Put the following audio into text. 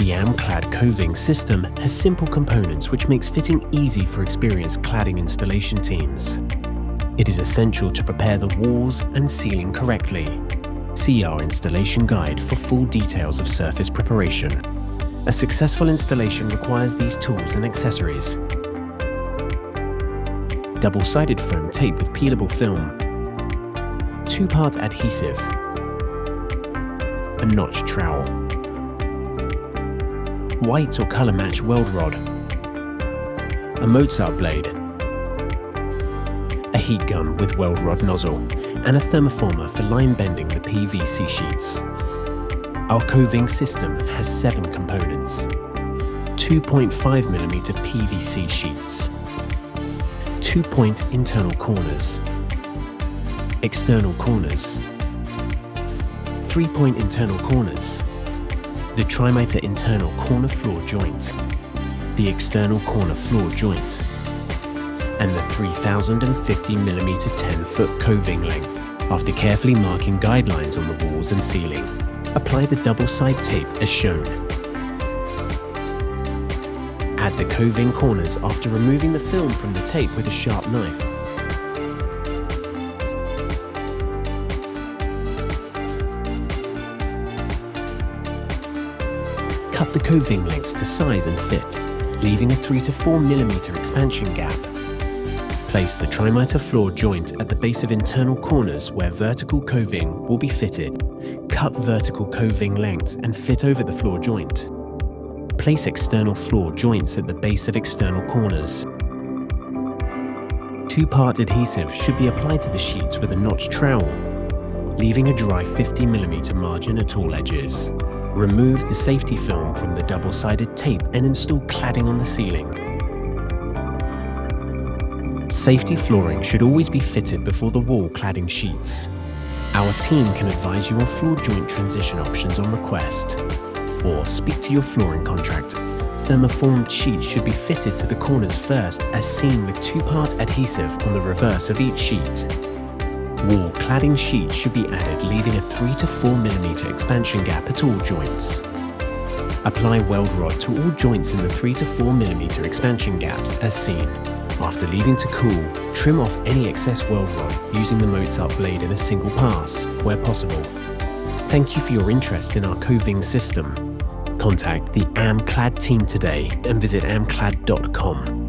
The AM-Clad coving system has simple components which makes fitting easy for experienced cladding installation teams. It is essential to prepare the walls and ceiling correctly. See our installation guide for full details of surface preparation. A successful installation requires these tools and accessories: double-sided foam tape with peelable film, 2-part adhesive, a notch trowel, white or color match weld rod, a Mozart blade, a heat gun with weld rod nozzle, and a thermoformer for line bending the PVC sheets. Our coving system has 7 components: 2.5mm PVC sheets, 2-point internal corners, external corners, 3-point internal corners, the trimiter internal corner floor joint, the external corner floor joint, and the 3050mm 10-foot coving length. After carefully marking guidelines on the walls and ceiling, apply the double-side tape as shown. Add the coving corners after removing the film from the tape with a sharp knife. Cut the coving lengths to size and fit, leaving a 3 to 4mm expansion gap. Place the trimiter floor joint at the base of internal corners where vertical coving will be fitted. Cut vertical coving lengths and fit over the floor joint. Place external floor joints at the base of external corners. 2-part adhesive should be applied to the sheets with a notch trowel, leaving a dry 50mm margin at all edges. Remove the safety film from the double-sided tape and install cladding on the ceiling. Safety flooring should always be fitted before the wall cladding sheets. Our team can advise you on floor joint transition options on request, or speak to your flooring contractor. Thermoformed sheets should be fitted to the corners first, as seen with 2-part adhesive on the reverse of each sheet. Wall cladding sheets should be added, leaving a 3 to 4mm expansion gap at all joints. Apply weld rod to all joints in the 3 to 4mm expansion gaps as seen. After leaving to cool, trim off any excess weld rod using the Mozart blade in a single pass, where possible. Thank you for your interest in our coving system. Contact the AM-Clad team today and visit amclad.com.